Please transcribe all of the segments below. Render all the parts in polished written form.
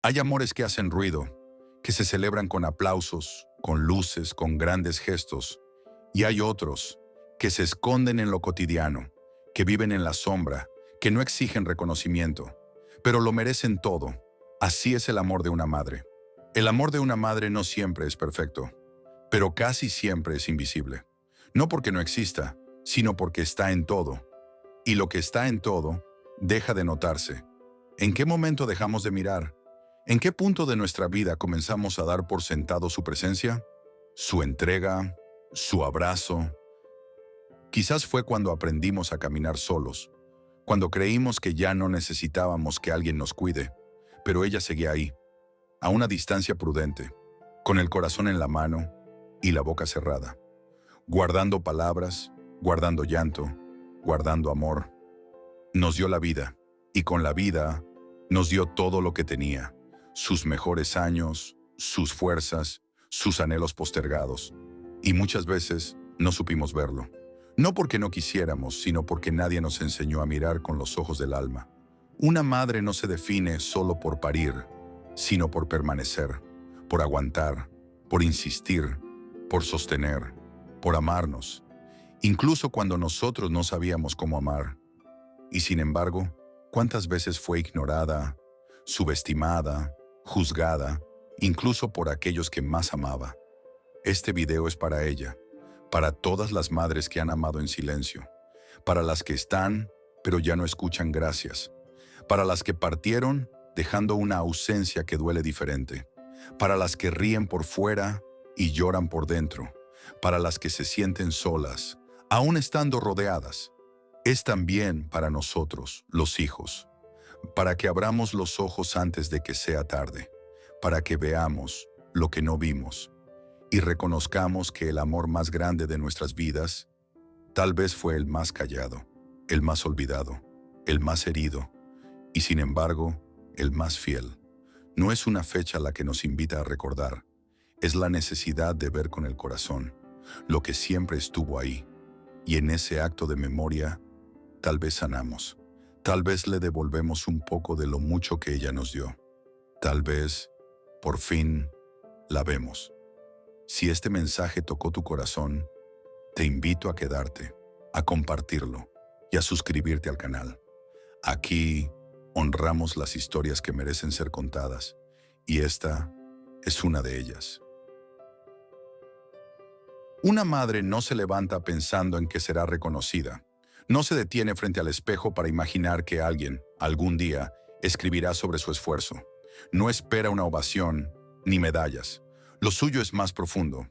Hay amores que hacen ruido, que se celebran con aplausos, con luces, con grandes gestos, y hay otros que se esconden en lo cotidiano, que viven en la sombra, que no exigen reconocimiento, pero lo merecen todo. Así es el amor de una madre. El amor de una madre no siempre es perfecto, pero casi siempre es invisible. No porque no exista, sino porque está en todo. Y lo que está en todo, deja de notarse. ¿En qué momento dejamos de mirar? ¿En qué punto de nuestra vida comenzamos a dar por sentado su presencia? Su entrega, su abrazo. Quizás fue cuando aprendimos a caminar solos, cuando creímos que ya no necesitábamos que alguien nos cuide, pero ella seguía ahí, a una distancia prudente, con el corazón en la mano y la boca cerrada, guardando palabras, guardando llanto, guardando amor. Nos dio la vida, y con la vida nos dio todo lo que tenía, sus mejores años, sus fuerzas, sus anhelos postergados, y muchas veces no supimos verlo. No porque no quisiéramos, sino porque nadie nos enseñó a mirar con los ojos del alma. Una madre no se define solo por parir, sino por permanecer, por aguantar, por insistir, por sostener, por amarnos, incluso cuando nosotros no sabíamos cómo amar. Y sin embargo, ¿cuántas veces fue ignorada, subestimada, juzgada, incluso por aquellos que más amaba? Este video es para ella, para todas las madres que han amado en silencio, para las que están, pero ya no escuchan gracias, para las que partieron dejando una ausencia que duele diferente, para las que ríen por fuera y lloran por dentro, para las que se sienten solas, aún estando rodeadas. Es también para nosotros, los hijos, para que abramos los ojos antes de que sea tarde, para que veamos lo que no vimos y reconozcamos que el amor más grande de nuestras vidas tal vez fue el más callado, el más olvidado, el más herido y sin embargo, el más fiel. No es una fecha la que nos invita a recordar, es la necesidad de ver con el corazón lo que siempre estuvo ahí, y en ese acto de memoria tal vez sanamos, tal vez le devolvemos un poco de lo mucho que ella nos dio, tal vez, por fin, la vemos. Si este mensaje tocó tu corazón, te invito a quedarte, a compartirlo y a suscribirte al canal. Aquí honramos las historias que merecen ser contadas, y esta es una de ellas. Una madre no se levanta pensando en que será reconocida. No se detiene frente al espejo para imaginar que alguien, algún día, escribirá sobre su esfuerzo. No espera una ovación ni medallas. Lo suyo es más profundo,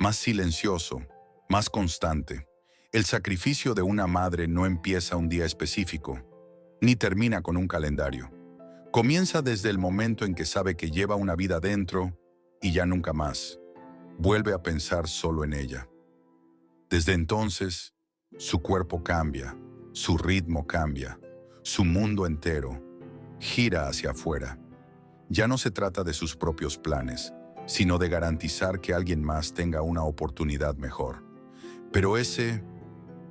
más silencioso, más constante. El sacrificio de una madre no empieza un día específico, ni termina con un calendario. Comienza desde el momento en que sabe que lleva una vida dentro y ya nunca más vuelve a pensar solo en ella. Desde entonces, su cuerpo cambia, su ritmo cambia, su mundo entero gira hacia afuera. Ya no se trata de sus propios planes, sino de garantizar que alguien más tenga una oportunidad mejor. Pero ese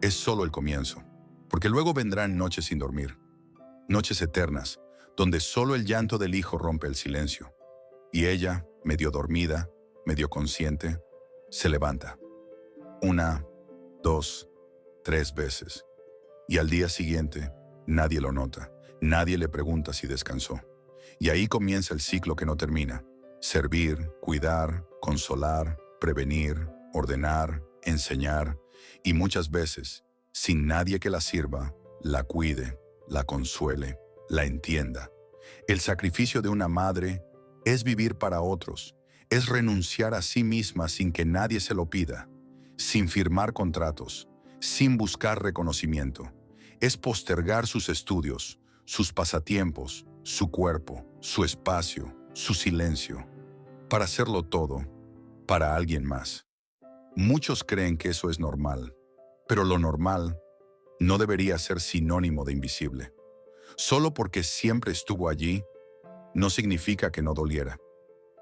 es solo el comienzo, porque luego vendrán noches sin dormir, noches eternas, donde solo el llanto del hijo rompe el silencio. Y ella, medio dormida, medio consciente, se levanta. 1, 2, 3 veces. Y al día siguiente, nadie lo nota, nadie le pregunta si descansó. Y ahí comienza el ciclo que no termina. Servir, cuidar, consolar, prevenir, ordenar, enseñar, y muchas veces, sin nadie que la sirva, la cuide, la consuele, la entienda. El sacrificio de una madre es vivir para otros, es renunciar a sí misma sin que nadie se lo pida, sin firmar contratos, sin buscar reconocimiento. Es postergar sus estudios, sus pasatiempos, su cuerpo, su espacio, su silencio, para hacerlo todo para alguien más. Muchos creen que eso es normal, pero lo normal no debería ser sinónimo de invisible. Solo porque siempre estuvo allí, no significa que no doliera.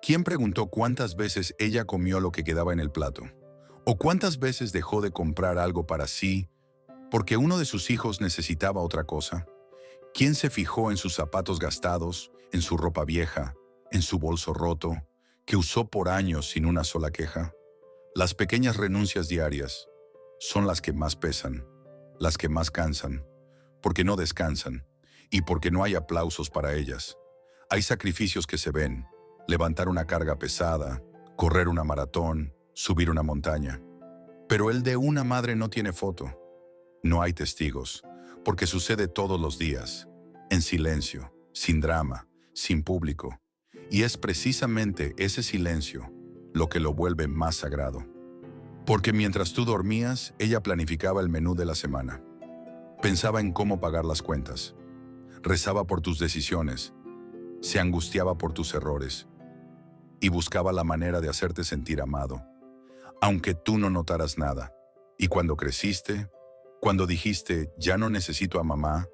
¿Quién preguntó cuántas veces ella comió lo que quedaba en el plato? ¿O cuántas veces dejó de comprar algo para sí porque uno de sus hijos necesitaba otra cosa? ¿Quién se fijó en sus zapatos gastados, en su ropa vieja, en su bolso roto, que usó por años sin una sola queja. Las pequeñas renuncias diarias son las que más pesan, las que más cansan, porque no descansan y porque no hay aplausos para ellas. Hay sacrificios que se ven: levantar una carga pesada, correr una maratón, subir una montaña. Pero el de una madre no tiene foto. No hay testigos, porque sucede todos los días, en silencio, sin drama, sin público. Y es precisamente ese silencio lo que lo vuelve más sagrado. Porque mientras tú dormías, ella planificaba el menú de la semana. Pensaba en cómo pagar las cuentas. Rezaba por tus decisiones. Se angustiaba por tus errores. Y buscaba la manera de hacerte sentir amado, aunque tú no notaras nada. Y cuando creciste, cuando dijiste, ya no necesito a mamá,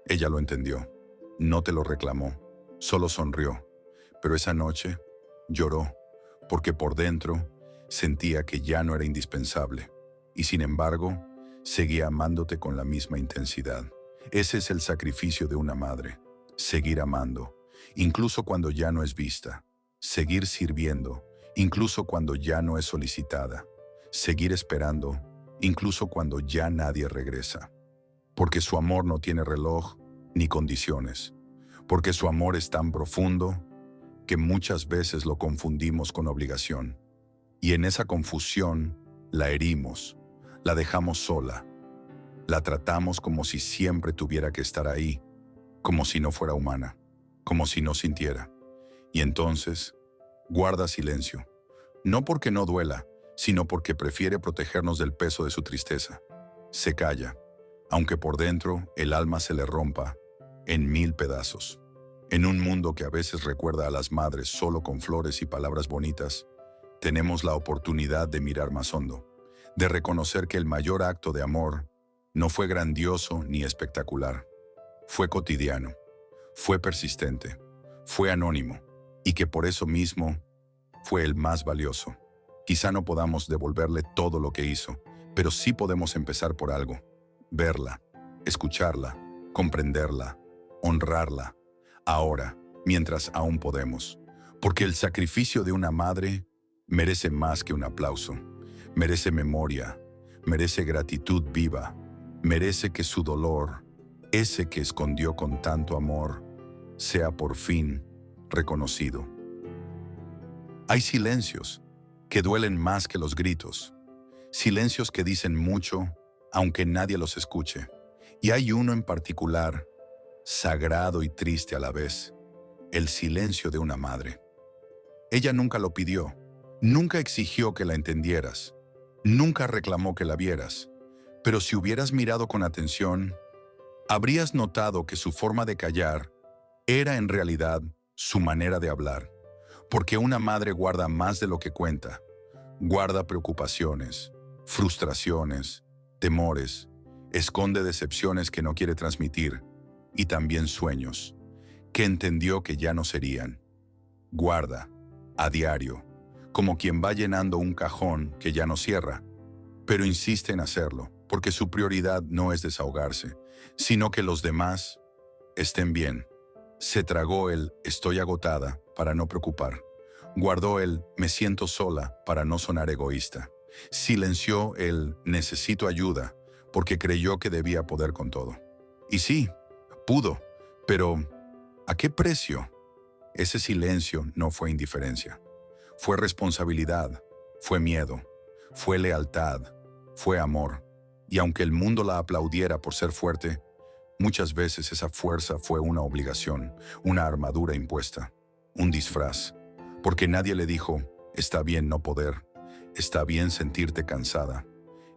ella lo entendió. No te lo reclamó, solo sonrió. Pero esa noche lloró, porque por dentro sentía que ya no era indispensable. Y sin embargo, seguía amándote con la misma intensidad. Ese es el sacrificio de una madre: seguir amando, incluso cuando ya no es vista. Seguir sirviendo, incluso cuando ya no es solicitada. Seguir esperando, incluso cuando ya nadie regresa. Porque su amor no tiene reloj ni condiciones. Porque su amor es tan profundo que muchas veces lo confundimos con obligación. Y en esa confusión la herimos, la dejamos sola, la tratamos como si siempre tuviera que estar ahí, como si no fuera humana, como si no sintiera. Y entonces guarda silencio, no porque no duela, sino porque prefiere protegernos del peso de su tristeza. Se calla, aunque por dentro el alma se le rompa en 1000 pedazos. En un mundo que a veces recuerda a las madres solo con flores y palabras bonitas, tenemos la oportunidad de mirar más hondo, de reconocer que el mayor acto de amor no fue grandioso ni espectacular. Fue cotidiano, fue persistente, fue anónimo, y que por eso mismo fue el más valioso. Quizá no podamos devolverle todo lo que hizo, pero sí podemos empezar por algo: verla, escucharla, comprenderla, honrarla, ahora, mientras aún podemos. Porque el sacrificio de una madre merece más que un aplauso, merece memoria, merece gratitud viva, merece que su dolor, ese que escondió con tanto amor, sea por fin reconocido. Hay silencios que duelen más que los gritos, silencios que dicen mucho aunque nadie los escuche. Y hay uno en particular, sagrado y triste a la vez: el silencio de una madre. Ella nunca lo pidió, nunca exigió que la entendieras, nunca reclamó que la vieras, pero si hubieras mirado con atención, habrías notado que su forma de callar era en realidad su manera de hablar. Porque una madre guarda más de lo que cuenta. Guarda preocupaciones, frustraciones, temores, esconde decepciones que no quiere transmitir, y también sueños que entendió que ya no serían. Guarda, a diario, como quien va llenando un cajón que ya no cierra, pero insiste en hacerlo, porque su prioridad no es desahogarse, sino que los demás estén bien. Se tragó el "estoy agotada" para no preocupar. Guardó el "me siento sola" para no sonar egoísta. Silenció el "necesito ayuda" porque creyó que debía poder con todo. Y sí, pudo, pero ¿a qué precio? Ese silencio no fue indiferencia. Fue responsabilidad, fue miedo, fue lealtad, fue amor. Y aunque el mundo la aplaudiera por ser fuerte, muchas veces esa fuerza fue una obligación, una armadura impuesta, un disfraz. Porque nadie le dijo: está bien no poder, está bien sentirte cansada,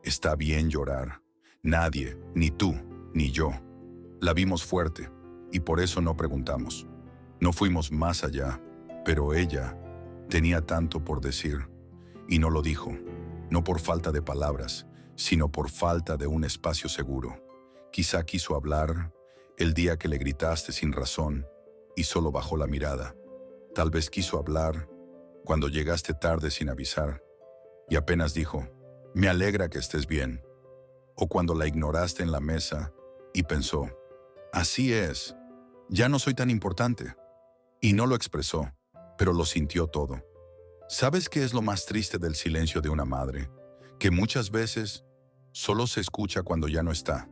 está bien llorar. Nadie, ni tú, ni yo. La vimos fuerte, y por eso no preguntamos. No fuimos más allá, pero ella tenía tanto por decir, y no lo dijo, no por falta de palabras, sino por falta de un espacio seguro. Quizá quiso hablar el día que le gritaste sin razón y solo bajó la mirada. Tal vez quiso hablar cuando llegaste tarde sin avisar y apenas dijo: me alegra que estés bien. O cuando la ignoraste en la mesa y pensó: así es, ya no soy tan importante. Y no lo expresó, pero lo sintió todo. ¿Sabes qué es lo más triste del silencio de una madre? Que muchas veces solo se escucha cuando ya no está,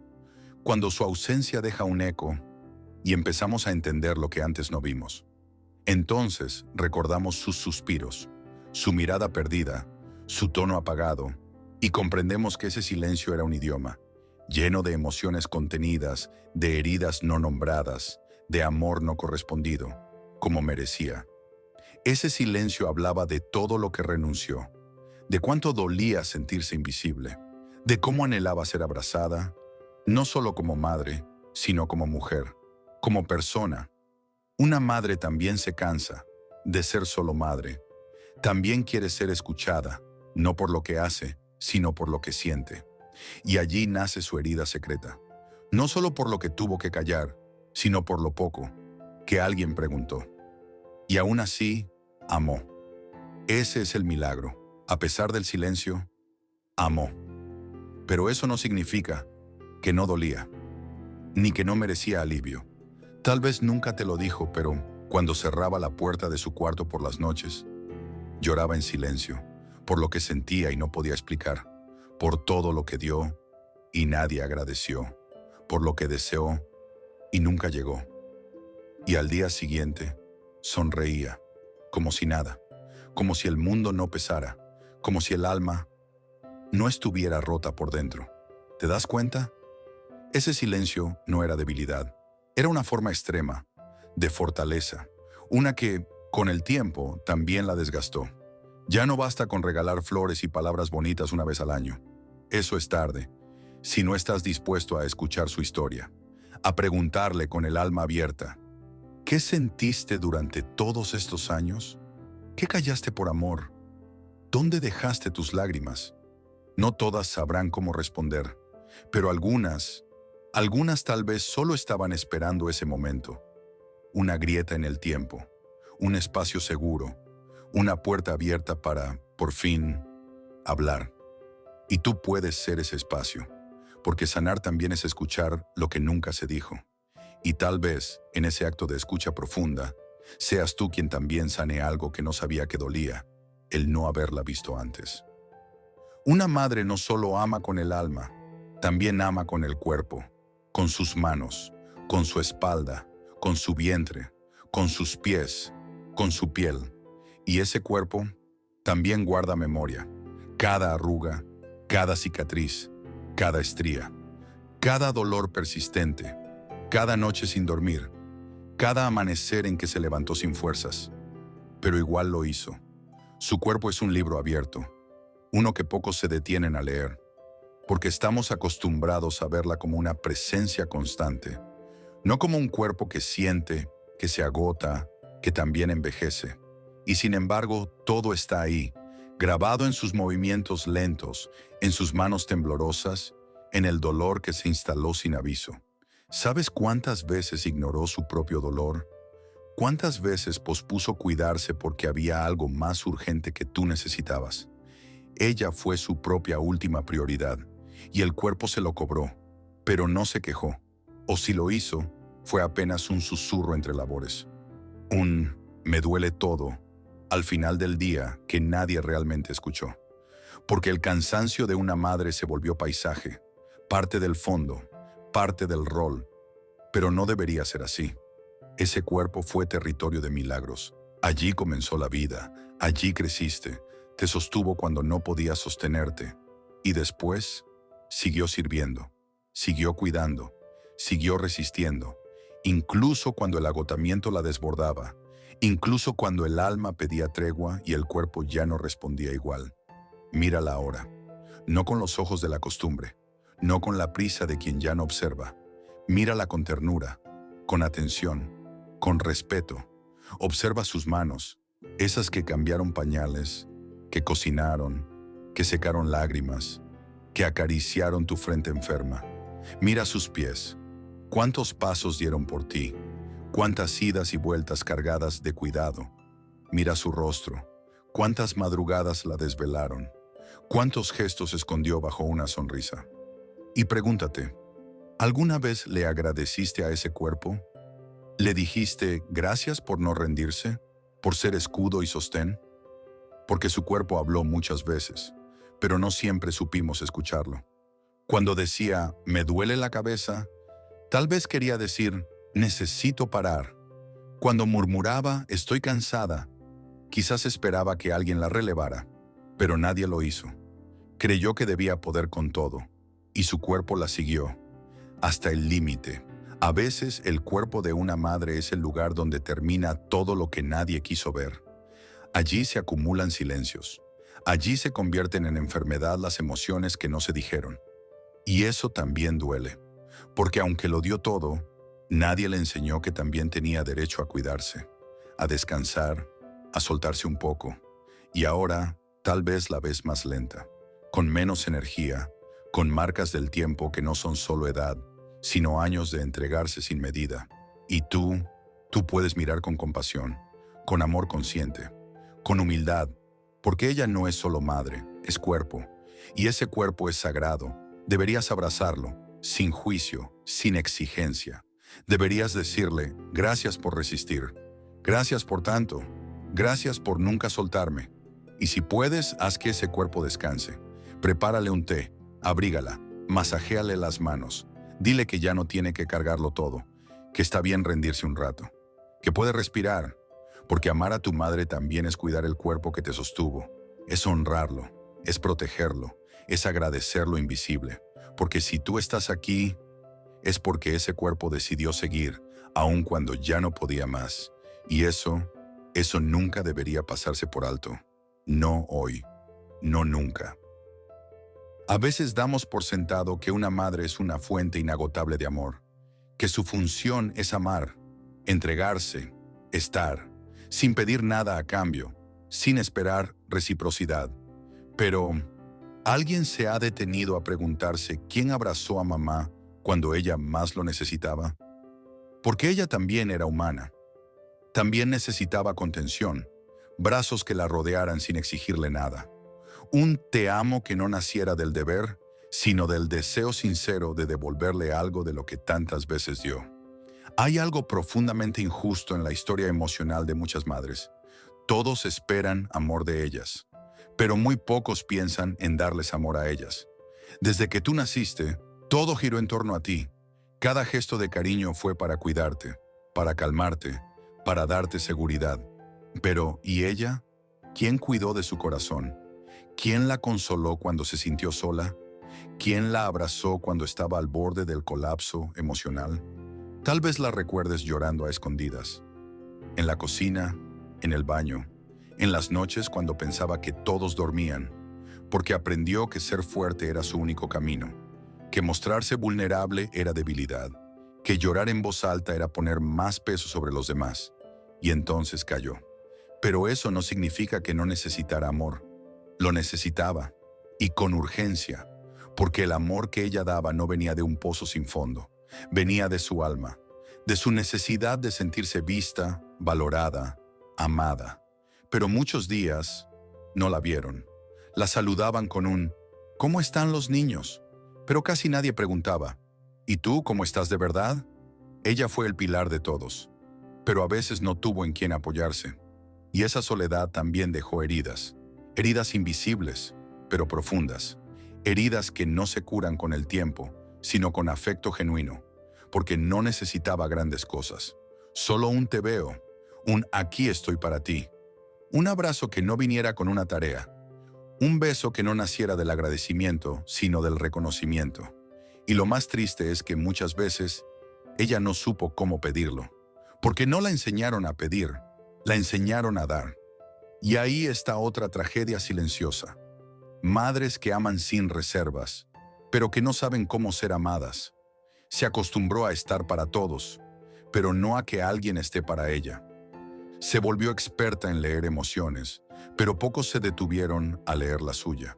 cuando su ausencia deja un eco y empezamos a entender lo que antes no vimos. Entonces recordamos sus suspiros, su mirada perdida, su tono apagado, y comprendemos que ese silencio era un idioma, lleno de emociones contenidas, de heridas no nombradas, de amor no correspondido, como merecía. Ese silencio hablaba de todo lo que renunció, de cuánto dolía sentirse invisible, de cómo anhelaba ser abrazada, no solo como madre, sino como mujer, como persona. Una madre también se cansa de ser solo madre. También quiere ser escuchada, no por lo que hace, sino por lo que siente. Y allí nace su herida secreta, no solo por lo que tuvo que callar, sino por lo poco que alguien preguntó. Y aún así, amó. Ese es el milagro. A pesar del silencio, amó. Pero eso no significa que no dolía, ni que no merecía alivio. Tal vez nunca te lo dijo, pero cuando cerraba la puerta de su cuarto por las noches, lloraba en silencio, por lo que sentía y no podía explicar, por todo lo que dio y nadie agradeció, por lo que deseó y nunca llegó. Y al día siguiente, sonreía, como si nada, como si el mundo no pesara, como si el alma no estuviera rota por dentro. ¿Te das cuenta? Ese silencio no era debilidad, era una forma extrema, de fortaleza, una que, con el tiempo, también la desgastó. Ya no basta con regalar flores y palabras bonitas una vez al año. Eso es tarde, si no estás dispuesto a escuchar su historia, a preguntarle con el alma abierta, ¿qué sentiste durante todos estos años? ¿Qué callaste por amor? ¿Dónde dejaste tus lágrimas? No todas sabrán cómo responder, pero algunas tal vez solo estaban esperando ese momento. Una grieta en el tiempo, un espacio seguro, una puerta abierta para, por fin, hablar. Y tú puedes ser ese espacio, porque sanar también es escuchar lo que nunca se dijo. Y tal vez, en ese acto de escucha profunda, seas tú quien también sane algo que no sabía que dolía, el no haberla visto antes. Una madre no solo ama con el alma, también ama con el cuerpo, con sus manos, con su espalda, con su vientre, con sus pies, con su piel. Y ese cuerpo también guarda memoria, cada arruga, cada cicatriz, cada estría, cada dolor persistente, cada noche sin dormir, cada amanecer en que se levantó sin fuerzas. Pero igual lo hizo. Su cuerpo es un libro abierto, uno que pocos se detienen a leer, porque estamos acostumbrados a verla como una presencia constante, no como un cuerpo que siente, que se agota, que también envejece. Y sin embargo, todo está ahí, grabado en sus movimientos lentos, en sus manos temblorosas, en el dolor que se instaló sin aviso. ¿Sabes cuántas veces ignoró su propio dolor? ¿Cuántas veces pospuso cuidarse porque había algo más urgente que tú necesitabas? Ella fue su propia última prioridad, y el cuerpo se lo cobró, pero no se quejó. O si lo hizo, fue apenas un susurro entre labores. Me duele todo, al final del día que nadie realmente escuchó. Porque el cansancio de una madre se volvió paisaje, parte del fondo, parte del rol. Pero no debería ser así. Ese cuerpo fue territorio de milagros. Allí comenzó la vida, allí creciste, te sostuvo cuando no podías sostenerte. Y después, siguió sirviendo, siguió cuidando, siguió resistiendo, incluso cuando el agotamiento la desbordaba, incluso cuando el alma pedía tregua y el cuerpo ya no respondía igual. Mírala ahora, no con los ojos de la costumbre, no con la prisa de quien ya no observa. Mírala con ternura, con atención, con respeto. Observa sus manos, esas que cambiaron pañales, que cocinaron, que secaron lágrimas, que acariciaron tu frente enferma. Mira sus pies, cuántos pasos dieron por ti, cuántas idas y vueltas cargadas de cuidado. Mira su rostro, cuántas madrugadas la desvelaron, cuántos gestos escondió bajo una sonrisa. Y pregúntate, ¿alguna vez le agradeciste a ese cuerpo? ¿Le dijiste gracias por no rendirse? ¿Por ser escudo y sostén? Porque su cuerpo habló muchas veces, pero no siempre supimos escucharlo. Cuando decía, me duele la cabeza, tal vez quería decir, necesito parar. Cuando murmuraba, estoy cansada, quizás esperaba que alguien la relevara, pero nadie lo hizo. Creyó que debía poder con todo, y su cuerpo la siguió, hasta el límite. A veces el cuerpo de una madre es el lugar donde termina todo lo que nadie quiso ver. Allí se acumulan silencios. Allí se convierten en enfermedad las emociones que no se dijeron. Y eso también duele, porque aunque lo dio todo, nadie le enseñó que también tenía derecho a cuidarse, a descansar, a soltarse un poco. Y ahora, tal vez la ves más lenta, con menos energía, con marcas del tiempo que no son solo edad, sino años de entregarse sin medida. Y tú puedes mirar con compasión, con amor consciente, con humildad, porque ella no es solo madre, es cuerpo, y ese cuerpo es sagrado. Deberías abrazarlo, sin juicio, sin exigencia. Deberías decirle, gracias por resistir, gracias por tanto, gracias por nunca soltarme. Y si puedes, haz que ese cuerpo descanse. Prepárale un té, abrígala, masajéale las manos. Dile que ya no tiene que cargarlo todo, que está bien rendirse un rato, que puede respirar, porque amar a tu madre también es cuidar el cuerpo que te sostuvo, es honrarlo, es protegerlo, es agradecer lo invisible, porque si tú estás aquí, es porque ese cuerpo decidió seguir, aun cuando ya no podía más. Y eso nunca debería pasarse por alto. No hoy, no nunca. A veces damos por sentado que una madre es una fuente inagotable de amor, que su función es amar, entregarse, estar, sin pedir nada a cambio, sin esperar reciprocidad. Pero, ¿alguien se ha detenido a preguntarse quién abrazó a mamá cuando ella más lo necesitaba? Porque ella también era humana. También necesitaba contención, brazos que la rodearan sin exigirle nada. Un te amo que no naciera del deber, sino del deseo sincero de devolverle algo de lo que tantas veces dio. Hay algo profundamente injusto en la historia emocional de muchas madres. Todos esperan amor de ellas, pero muy pocos piensan en darles amor a ellas. Desde que tú naciste, todo giró en torno a ti. Cada gesto de cariño fue para cuidarte, para calmarte, para darte seguridad. Pero, ¿y ella? ¿Quién cuidó de su corazón? ¿Quién la consoló cuando se sintió sola? ¿Quién la abrazó cuando estaba al borde del colapso emocional? Tal vez la recuerdes llorando a escondidas, en la cocina, en el baño, en las noches cuando pensaba que todos dormían, porque aprendió que ser fuerte era su único camino, que mostrarse vulnerable era debilidad, que llorar en voz alta era poner más peso sobre los demás, y entonces cayó. Pero eso no significa que no necesitara amor. Lo necesitaba, y con urgencia, porque el amor que ella daba no venía de un pozo sin fondo, venía de su alma, de su necesidad de sentirse vista, valorada, amada. Pero muchos días no la vieron. La saludaban con un ¿cómo están los niños? Pero casi nadie preguntaba, ¿y tú cómo estás de verdad? Ella fue el pilar de todos, pero a veces no tuvo en quién apoyarse. Y esa soledad también dejó heridas. Heridas invisibles, pero profundas. Heridas que no se curan con el tiempo, sino con afecto genuino, porque no necesitaba grandes cosas. Solo un te veo, un aquí estoy para ti. Un abrazo que no viniera con una tarea. Un beso que no naciera del agradecimiento, sino del reconocimiento. Y lo más triste es que muchas veces ella no supo cómo pedirlo, porque no la enseñaron a pedir, la enseñaron a dar. Y ahí está otra tragedia silenciosa. Madres que aman sin reservas, pero que no saben cómo ser amadas. Se acostumbró a estar para todos, pero no a que alguien esté para ella. Se volvió experta en leer emociones, pero pocos se detuvieron a leer la suya.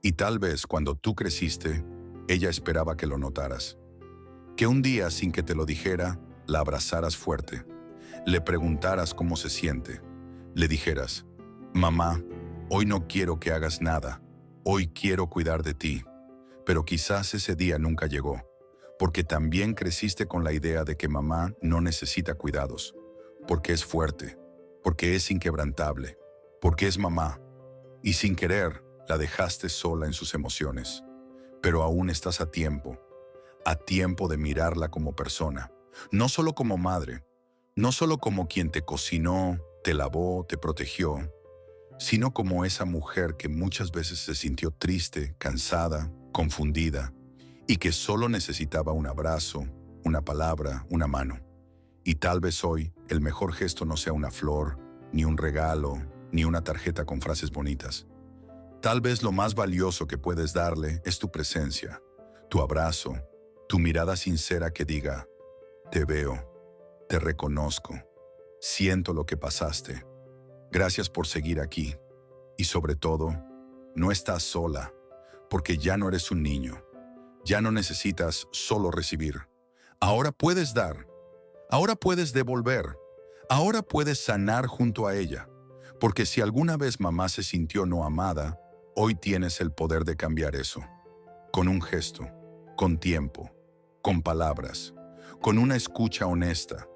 Y tal vez cuando tú creciste, ella esperaba que lo notaras. Que un día, sin que te lo dijera, la abrazaras fuerte. Le preguntaras cómo se siente. Le dijeras, mamá, hoy no quiero que hagas nada, hoy quiero cuidar de ti. Pero quizás ese día nunca llegó, porque también creciste con la idea de que mamá no necesita cuidados, porque es fuerte, porque es inquebrantable, porque es mamá, y sin querer la dejaste sola en sus emociones. Pero aún estás a tiempo de mirarla como persona, no solo como madre, no solo como quien te cocinó, te lavó, te protegió, sino como esa mujer que muchas veces se sintió triste, cansada, confundida, y que solo necesitaba un abrazo, una palabra, una mano. Y tal vez hoy el mejor gesto no sea una flor, ni un regalo, ni una tarjeta con frases bonitas. Tal vez lo más valioso que puedes darle es tu presencia, tu abrazo, tu mirada sincera que diga, te veo, te reconozco, siento lo que pasaste. Gracias por seguir aquí. Y sobre todo, no estás sola, porque ya no eres un niño. Ya no necesitas solo recibir. Ahora puedes dar. Ahora puedes devolver. Ahora puedes sanar junto a ella. Porque si alguna vez mamá se sintió no amada, hoy tienes el poder de cambiar eso. Con un gesto, con tiempo, con palabras, con una escucha honesta.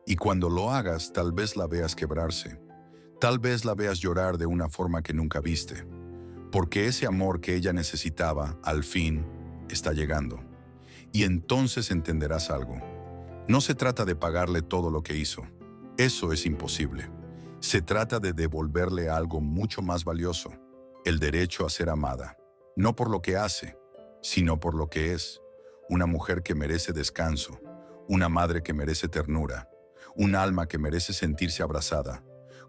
Y cuando lo hagas, tal vez la veas quebrarse. Tal vez la veas llorar de una forma que nunca viste. Porque ese amor que ella necesitaba, al fin, está llegando. Y entonces entenderás algo. No se trata de pagarle todo lo que hizo. Eso es imposible. Se trata de devolverle algo mucho más valioso, el derecho a ser amada. No por lo que hace, sino por lo que es. Una mujer que merece descanso, una madre que merece ternura, un alma que merece sentirse abrazada,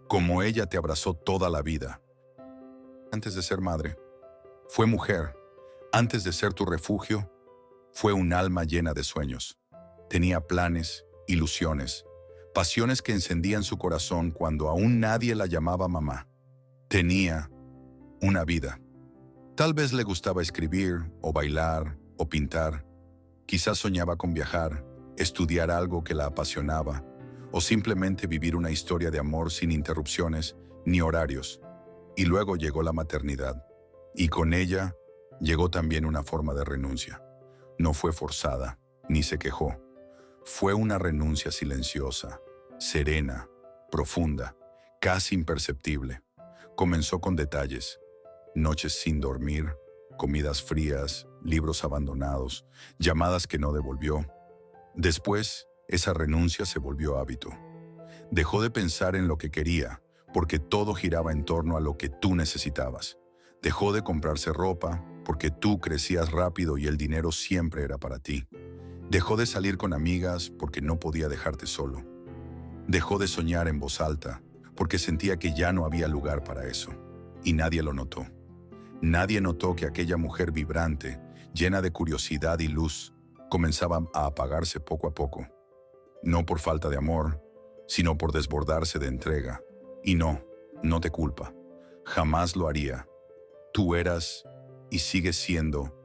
como ella te abrazó toda la vida. Antes de ser madre, fue mujer. Antes de ser tu refugio, fue un alma llena de sueños. Tenía planes, ilusiones, pasiones que encendían su corazón cuando aún nadie la llamaba mamá. Tenía una vida. Tal vez le gustaba escribir, o bailar, o pintar. Quizás soñaba con viajar, estudiar algo que la apasionaba, o simplemente vivir una historia de amor sin interrupciones ni horarios. Y luego llegó la maternidad. Y con ella llegó también una forma de renuncia. No fue forzada, ni se quejó. Fue una renuncia silenciosa, serena, profunda, casi imperceptible. Comenzó con detalles: noches sin dormir, comidas frías, libros abandonados, llamadas que no devolvió. Después, esa renuncia se volvió hábito. Dejó de pensar en lo que quería, porque todo giraba en torno a lo que tú necesitabas. Dejó de comprarse ropa, porque tú crecías rápido y el dinero siempre era para ti. Dejó de salir con amigas, porque no podía dejarte solo. Dejó de soñar en voz alta, porque sentía que ya no había lugar para eso. Y nadie lo notó. Nadie notó que aquella mujer vibrante, llena de curiosidad y luz, comenzaba a apagarse poco a poco. No por falta de amor, sino por desbordarse de entrega. Y no te culpa. Jamás lo haría. Tú eras y sigues siendo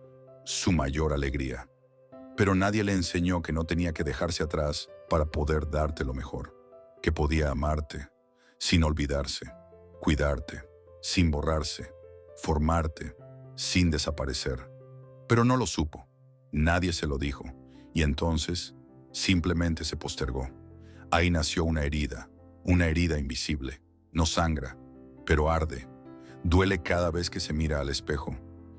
su mayor alegría. Pero nadie le enseñó que no tenía que dejarse atrás para poder darte lo mejor. Que podía amarte, sin olvidarse, cuidarte, sin borrarse, formarte, sin desaparecer. Pero no lo supo. Nadie se lo dijo. Y entonces, simplemente se postergó. Ahí nació una herida invisible. No sangra, pero arde. Duele cada vez que se mira al espejo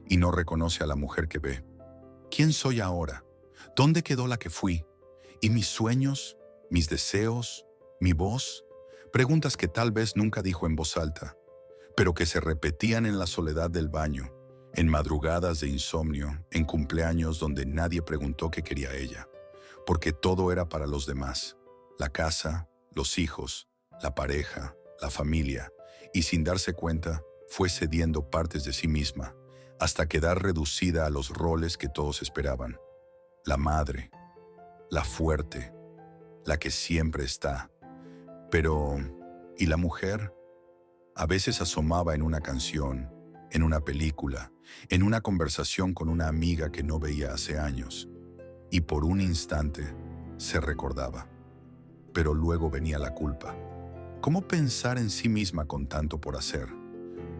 y no reconoce a la mujer que ve. ¿Quién soy ahora? ¿Dónde quedó la que fui? ¿Y mis sueños? ¿Mis deseos? ¿Mi voz? Preguntas que tal vez nunca dijo en voz alta, pero que se repetían en la soledad del baño, en madrugadas de insomnio, en cumpleaños donde nadie preguntó qué quería ella, porque todo era para los demás: la casa, los hijos, la pareja, la familia, y sin darse cuenta, fue cediendo partes de sí misma, hasta quedar reducida a los roles que todos esperaban. La madre, la fuerte, la que siempre está. Pero, ¿y la mujer? A veces asomaba en una canción, en una película, en una conversación con una amiga que no veía hace años, y por un instante se recordaba. Pero luego venía la culpa. ¿Cómo pensar en sí misma con tanto por hacer?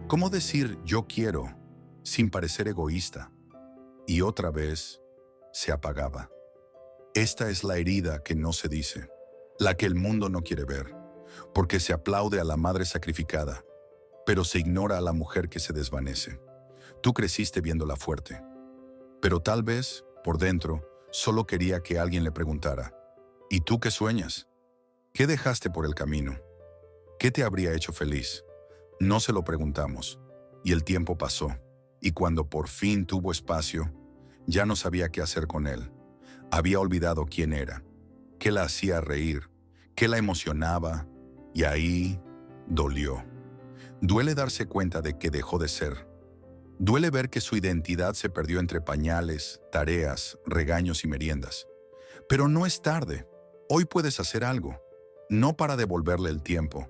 ¿Cómo decir yo quiero sin parecer egoísta? Y otra vez se apagaba. Esta es la herida que no se dice, la que el mundo no quiere ver, porque se aplaude a la madre sacrificada, pero se ignora a la mujer que se desvanece. Tú creciste viéndola fuerte, pero tal vez, por dentro, solo quería que alguien le preguntara, ¿y tú qué sueñas? ¿Qué dejaste por el camino? ¿Qué te habría hecho feliz? No se lo preguntamos, y el tiempo pasó, y cuando por fin tuvo espacio, ya no sabía qué hacer con él. Había olvidado quién era, qué la hacía reír, qué la emocionaba, y ahí dolió. Duele darse cuenta de que dejó de ser. Duele ver que su identidad se perdió entre pañales, tareas, regaños y meriendas. Pero no es tarde. Hoy puedes hacer algo. No para devolverle el tiempo,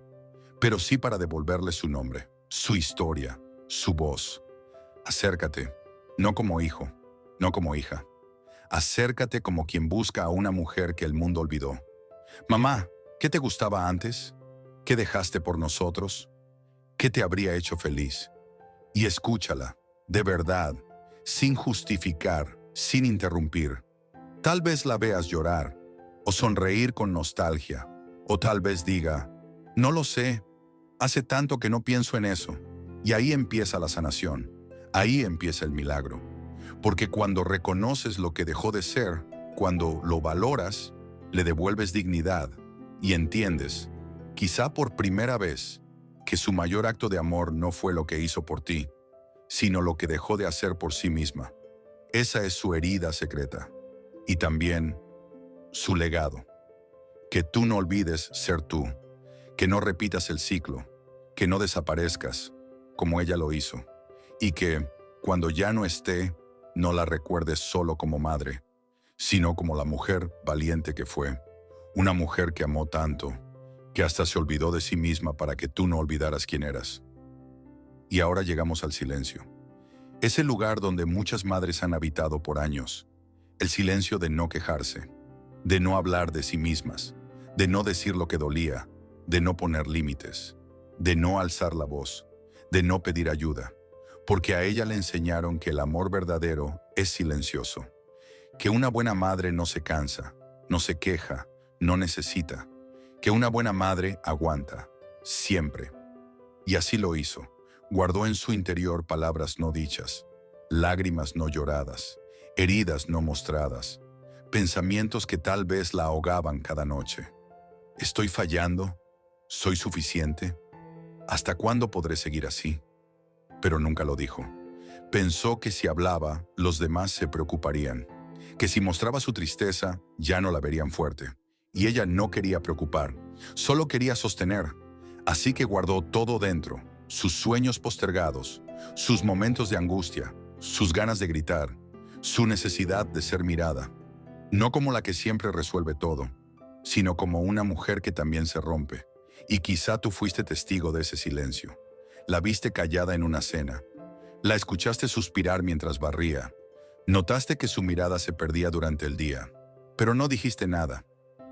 pero sí para devolverle su nombre, su historia, su voz. Acércate, no como hijo, no como hija. Acércate como quien busca a una mujer que el mundo olvidó. Mamá, ¿qué te gustaba antes? ¿Qué dejaste por nosotros? ¿Qué te habría hecho feliz? Y escúchala, de verdad, sin justificar, sin interrumpir. Tal vez la veas llorar, o sonreír con nostalgia, o tal vez diga, no lo sé, hace tanto que no pienso en eso. Y ahí empieza la sanación, ahí empieza el milagro. Porque cuando reconoces lo que dejó de ser, cuando lo valoras, le devuelves dignidad y entiendes, quizá por primera vez, que su mayor acto de amor no fue lo que hizo por ti, sino lo que dejó de hacer por sí misma. Esa es su herida secreta. Y también su legado. Que tú no olvides ser tú, que no repitas el ciclo, que no desaparezcas, como ella lo hizo, y que, cuando ya no esté, no la recuerdes solo como madre, sino como la mujer valiente que fue, una mujer que amó tanto, que hasta se olvidó de sí misma para que tú no olvidaras quién eras. Y ahora llegamos al silencio. Es el lugar donde muchas madres han habitado por años. El silencio de no quejarse, de no hablar de sí mismas, de no decir lo que dolía, de no poner límites, de no alzar la voz, de no pedir ayuda, porque a ella le enseñaron que el amor verdadero es silencioso, que una buena madre no se cansa, no se queja, no necesita, que una buena madre aguanta, siempre. Y así lo hizo. Guardó en su interior palabras no dichas, lágrimas no lloradas, heridas no mostradas, pensamientos que tal vez la ahogaban cada noche. ¿Estoy fallando? ¿Soy suficiente? ¿Hasta cuándo podré seguir así? Pero nunca lo dijo. Pensó que si hablaba, los demás se preocuparían, que si mostraba su tristeza, ya no la verían fuerte. Y ella no quería preocupar, solo quería sostener. Así que guardó todo dentro, sus sueños postergados, sus momentos de angustia, sus ganas de gritar, su necesidad de ser mirada. No como la que siempre resuelve todo, sino como una mujer que también se rompe. Y quizá tú fuiste testigo de ese silencio. La viste callada en una cena. La escuchaste suspirar mientras barría. Notaste que su mirada se perdía durante el día, pero no dijiste nada.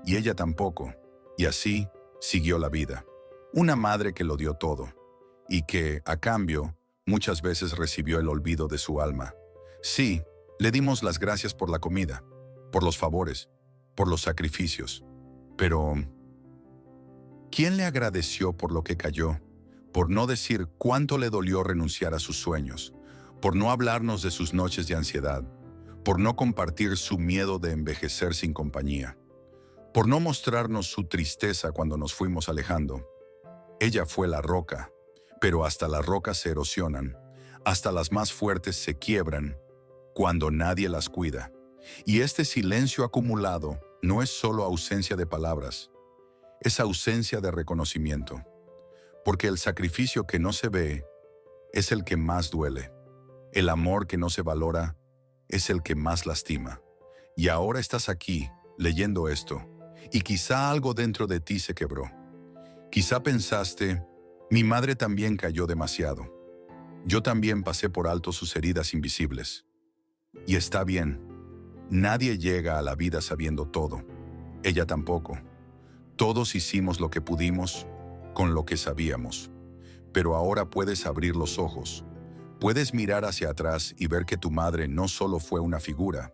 Y ella tampoco, y así siguió la vida. Una madre que lo dio todo, y que, a cambio, muchas veces recibió el olvido de su alma. Sí, le dimos las gracias por la comida, por los favores, por los sacrificios, pero ¿quién le agradeció por lo que cayó? Por no decir cuánto le dolió renunciar a sus sueños, por no hablarnos de sus noches de ansiedad, por no compartir su miedo de envejecer sin compañía, por no mostrarnos su tristeza cuando nos fuimos alejando. Ella fue la roca, pero hasta las rocas se erosionan, hasta las más fuertes se quiebran cuando nadie las cuida. Y este silencio acumulado no es solo ausencia de palabras, es ausencia de reconocimiento, porque el sacrificio que no se ve es el que más duele. El amor que no se valora es el que más lastima. Y ahora estás aquí, leyendo esto, y quizá algo dentro de ti se quebró. Quizá pensaste, mi madre también cayó demasiado. Yo también pasé por alto sus heridas invisibles. Y está bien, nadie llega a la vida sabiendo todo. Ella tampoco. Todos hicimos lo que pudimos con lo que sabíamos. Pero ahora puedes abrir los ojos. Puedes mirar hacia atrás y ver que tu madre no solo fue una figura,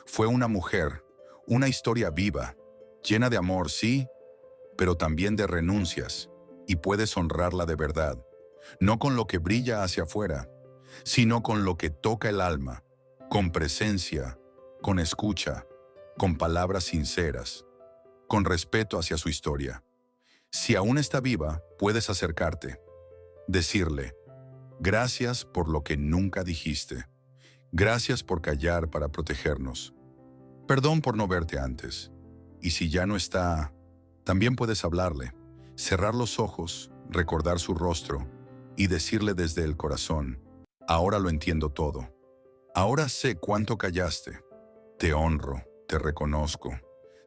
fue una mujer, una historia viva, llena de amor, sí, pero también de renuncias, y puedes honrarla de verdad, no con lo que brilla hacia afuera, sino con lo que toca el alma, con presencia, con escucha, con palabras sinceras, con respeto hacia su historia. Si aún está viva, puedes acercarte, decirle, gracias por lo que nunca dijiste, gracias por callar para protegernos, perdón por no verte antes. Y si ya no está, también puedes hablarle, cerrar los ojos, recordar su rostro y decirle desde el corazón, ahora lo entiendo todo. Ahora sé cuánto callaste. Te honro, te reconozco.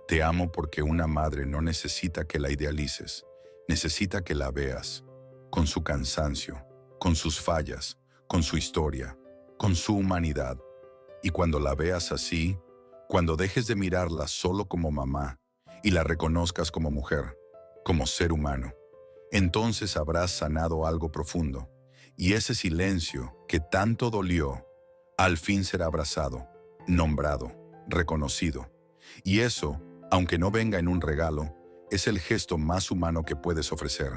Te amo porque una madre no necesita que la idealices, necesita que la veas, con su cansancio, con sus fallas, con su historia, con su humanidad. Y cuando la veas así, cuando dejes de mirarla solo como mamá y la reconozcas como mujer, como ser humano, entonces habrás sanado algo profundo. Y ese silencio que tanto dolió, al fin será abrazado, nombrado, reconocido. Y eso, aunque no venga en un regalo, es el gesto más humano que puedes ofrecer.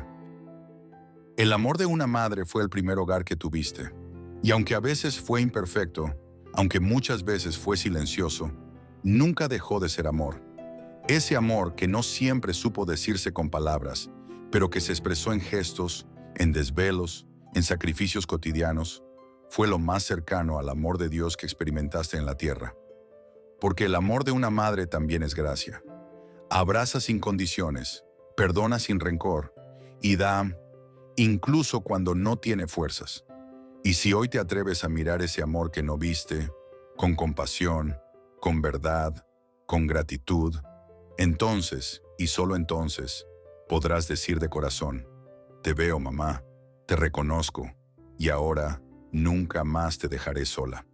El amor de una madre fue el primer hogar que tuviste. Y aunque a veces fue imperfecto, aunque muchas veces fue silencioso, nunca dejó de ser amor. Ese amor que no siempre supo decirse con palabras, pero que se expresó en gestos, en desvelos, en sacrificios cotidianos, fue lo más cercano al amor de Dios que experimentaste en la tierra. Porque el amor de una madre también es gracia. Abraza sin condiciones, perdona sin rencor y da, incluso cuando no tiene fuerzas. Y si hoy te atreves a mirar ese amor que no viste, con compasión, con verdad, con gratitud, entonces, y solo entonces, podrás decir de corazón, te veo, mamá, te reconozco, y ahora nunca más te dejaré sola.